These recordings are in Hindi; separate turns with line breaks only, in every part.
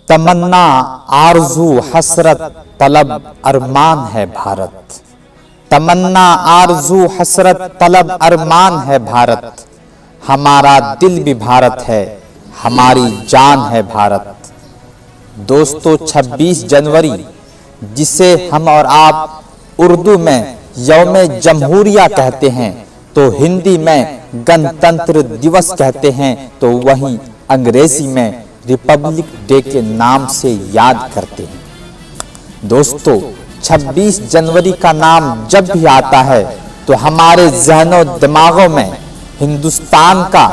तमन्ना, आरज़ू, हसरत, तलब, अरमान है भारत। तमन्ना, आरज़ू, हसरत, तलब, अरमान है भारत। हमारा दिल भी भारत है, हमारी जान है भारत। दोस्तों, 26 जनवरी जिसे हम और आप उर्दू में यौम जमहूरिया कहते हैं तो हिंदी में गणतंत्र दिवस कहते हैं, तो वहीं अंग्रेजी में रिपब्लिक डे के नाम से याद करते हैं। दोस्तों, 26 जनवरी का नाम जब भी आता है तो हमारे ज़हनों दिमागों में हिंदुस्तान का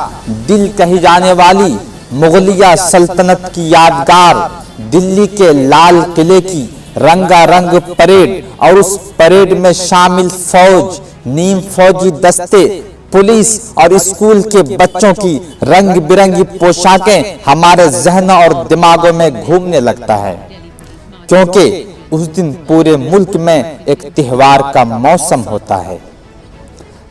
दिल कही जाने वाली मुगलिया सल्तनत की यादगार दिल्ली के लाल किले की रंगारंग परेड और उस परेड में शामिल फौज, नीम फौजी दस्ते, पुलिस और स्कूल के बच्चों की रंग बिरंगी पोशाकें हमारे ज़हनों और दिमागों में घूमने लगता है, क्योंकि उस दिन पूरे मुल्क में एक त्योहार का मौसम होता है।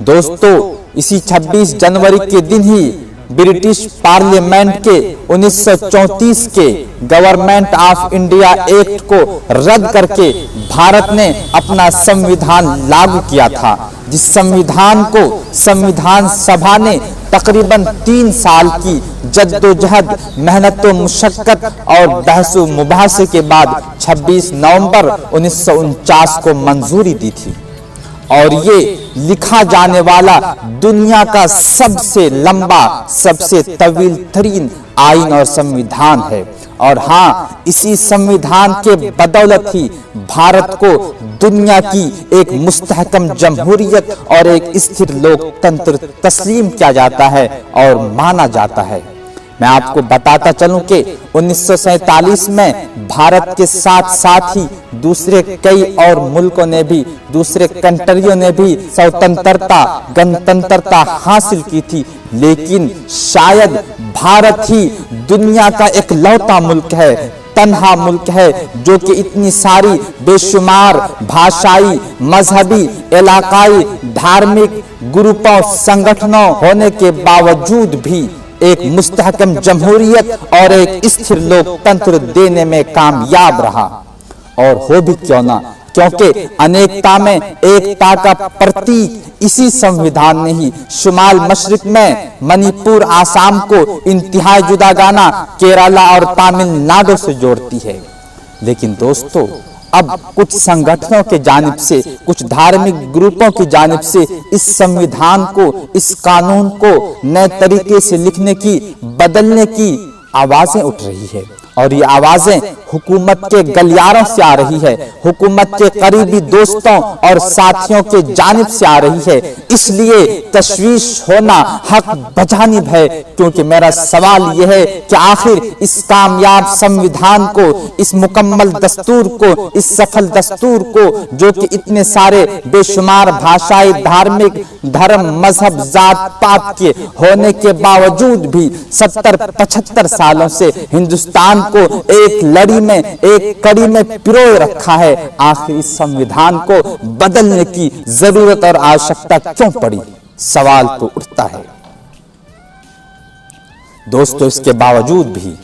दोस्तों, इसी 26 जनवरी के दिन ही ब्रिटिश पार्लियामेंट के 1934 के गवर्नमेंट ऑफ इंडिया एक्ट को रद्द करके भारत ने अपना संविधान लागू किया था, जिस संविधान को संविधान सभा ने तकरीबन 3 साल की जद्दोजहद, मेहनत व मुशक्कत और बहसो मुबाहसे के बाद 26 नवंबर 1949 को मंजूरी दी थी। और ये लिखा जाने वाला दुनिया का सबसे लंबा, सबसे तवील तरीन आईन और संविधान है। और हाँ, इसी संविधान के बदौलत ही भारत को दुनिया की एक मुस्तहकम जमहूरियत और एक स्थिर लोकतंत्र तस्लीम किया जाता है और माना जाता है। मैं आपको बताता चलूं कि 1947 में भारत के साथ साथ ही दूसरे कई और मुल्कों ने भी, दूसरे कंट्रियों ने भी स्वतंत्रता, गणतंत्रता हासिल की थी, लेकिन शायद भारत ही दुनिया का इकलौता मुल्क है, तन्हा मुल्क है, जो कि इतनी सारी बेशुमार भाषाई, मजहबी, इलाकाई, धार्मिक ग्रुपों, संगठनों होने के बावजूद भी एक मुस्तहकम जमहूरियत और एक स्थिर लोकतंत्र देने में कामयाब रहा। और हो भी क्यों ना, क्योंकि अनेकता में एकता का प्रतीक इसी संविधान ने ही शुमाल मशरिक में मणिपुर, आसाम को इंतहाई जुदागाना केरला और तमिलनाडु से जोड़ती है। लेकिन दोस्तों, अब कुछ संगठनों के जानिब से, कुछ धार्मिक ग्रुपों की जानिब से इस संविधान को, इस कानून को नए तरीके से लिखने की, बदलने की आवाजें उठ रही है। और ये आवाजें हुकूमत के गलियारों से आ रही है, हुकूमत के करीबी दोस्तों और साथियों के जानिब से आ रही है। इसलिए तशवीश होना हक बजानिब है, क्योंकि मेरा सवाल यह है कि आखिर इस कामयाब संविधान को, इस मुकम्मल दस्तूर को, इस सफल दस्तूर को, जो कि इतने सारे बेशुमार भाषाई, धार्मिक, धर्म, मजहब, जात पात के होने के बावजूद भी 70-75 सालों से हिंदुस्तान को एक लड़ी में, एक कड़ी में पिरोए रखा है, आखिर इस संविधान को बदलने की जरूरत और आवश्यकता क्यों पड़ी? सवाल तो उठता है। दोस्तों, इसके बावजूद भी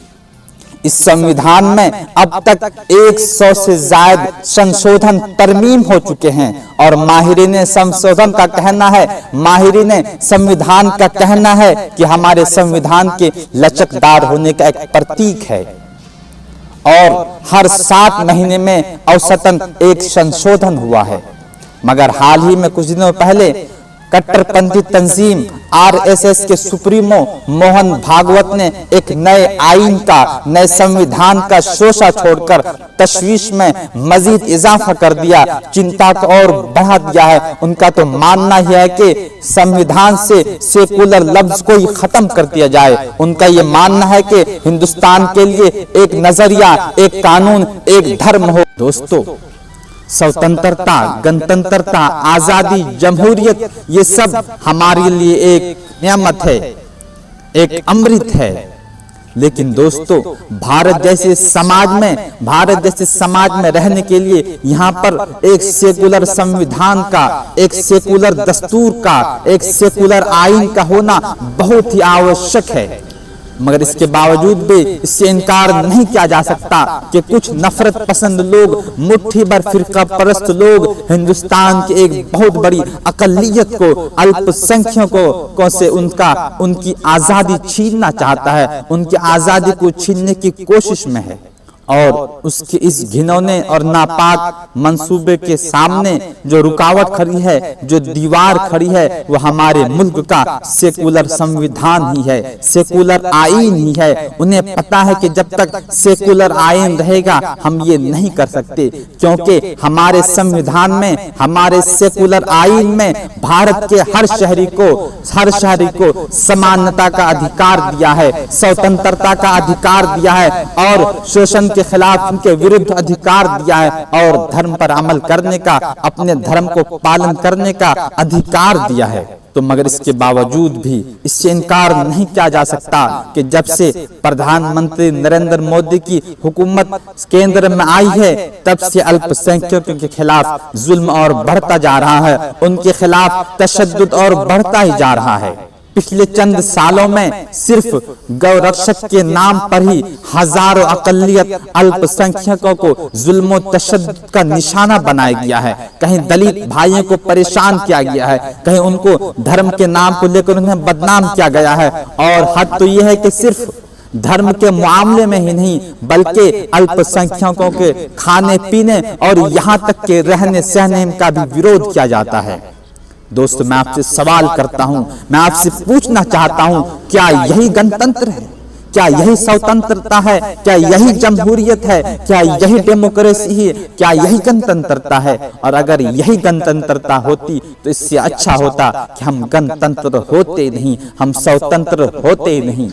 इस संविधान में अब तक 100 से ज्यादा संशोधन, तरमीम हो चुके हैं। और माहिरीन संशोधन का कहना है, माहिरीन संविधान का कहना है कि हमारे संविधान के लचकदार होने का एक प्रतीक है। और हर 7 महीने में औसतन एक संशोधन हुआ है। मगर हाल ही में कुछ दिनों पहले कट्टरपंथी तंजीम आरएसएस के सुप्रीमो मोहन भागवत ने एक नए आईन का, नए संविधान का शोषा छोड़कर तशवीश में मजीद इजाफा कर दिया, चिंता को और बढ़ा दिया है। उनका तो मानना ही है कि संविधान से सेकुलर लफ्ज को ही खत्म कर दिया जाए। उनका ये मानना है कि हिंदुस्तान के लिए एक नजरिया, एक कानून, एक धर्म हो। दोस्तों, स्वतंत्रता, गणतंत्रता, आजादी, जमहूरियत, ये सब हमारे लिए एक नियामत है, एक अमृत है। लेकिन दोस्तों, भारत जैसे समाज में रहने के लिए यहाँ पर एक सेकुलर संविधान का, एक सेकुलर दस्तूर का, एक सेकुलर आईन का होना बहुत ही आवश्यक है। मगर इसके बावजूद भी इससे इनकार नहीं किया जा सकता कि कुछ नफरत पसंद लोग, मुट्ठी भर फिरका परस्त लोग हिंदुस्तान की एक बहुत बड़ी अकलियत को, अल्पसंख्यकों से उनकी आजादी छीनना चाहता है, उनकी आजादी को छीनने की कोशिश में है। और उसके इस घिनौने और नापाक मंसूबे के सामने जो रुकावट खड़ी है, जो दीवार खड़ी है, वो हमारे मुल्क का सेकुलर संविधान ही है, सेकुलर आईन ही है। उन्हें पता है कि जब तक सेकुलर आईन रहेगा हम ये नहीं कर सकते, क्योंकि हमारे संविधान में, हमारे सेकुलर आईन में भारत के हर शहरी को समानता का अधिकार दिया है, स्वतंत्रता का अधिकार दिया है और शोषण के खिलाफ उनके विरुद्ध अधिकार दिया है और धर्म पर अमल करने का, अपने धर्म को पालन करने का अधिकार दिया है। तो मगर इसके बावजूद भी इससे इनकार नहीं किया जा सकता कि जब से प्रधानमंत्री नरेंद्र मोदी की हुकूमत केंद्र में आई है, तब से अल्पसंख्यकों के खिलाफ जुल्म और बढ़ता जा रहा है, उनके खिलाफ तशद्दुद और बढ़ता ही जा रहा है। पिछले चंद सालों में सिर्फ गौरक्षक के नाम पर ही हजारों अकलियत अल्पसंख्यकों को जुल्म और तशद्दुद का निशाना बनाया गया है। कहीं दलित भाइयों को परेशान किया गया है, कहीं उनको धर्म के नाम को लेकर उन्हें बदनाम किया गया है। और हद तो यह है कि सिर्फ धर्म के मामले में ही नहीं, बल्कि अल्पसंख्यकों के खाने पीने और यहाँ तक के रहने सहने का भी विरोध किया जाता है। दोस्तों, मैं आपसे सवाल करता हूं, मैं आपसे पूछना चाहता हूं, क्या यही गणतंत्र है? क्या यही स्वतंत्रता है? क्या यही जमहूरियत है? क्या यही डेमोक्रेसी है? क्या यही गणतंत्रता है? और अगर यही गणतंत्रता होती तो इससे अच्छा होता कि हम गणतंत्र होते नहीं, हम स्वतंत्र होते नहीं।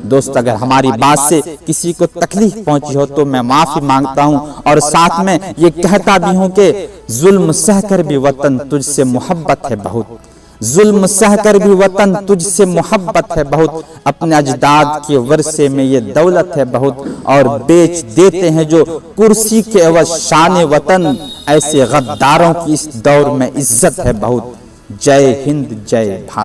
दोस्त, अगर हमारी बात से किसी को तकलीफ पहुंची हो तो मैं माफी मांगता हूं और साथ में ये कहता भी हूं कि जुल्म सहकर भी वतन तुझसे मोहब्बत है बहुत, जुल्म सहकर भी वतन तुझसे मोहब्बत है बहुत, अपने अजदाद के वर्षे में ये दौलत है बहुत, और बेच देते हैं जो कुर्सी के एवज शान वतन, ऐसे गद्दारों की इस दौर में इज्जत है बहुत। जय हिंद, जय भारत।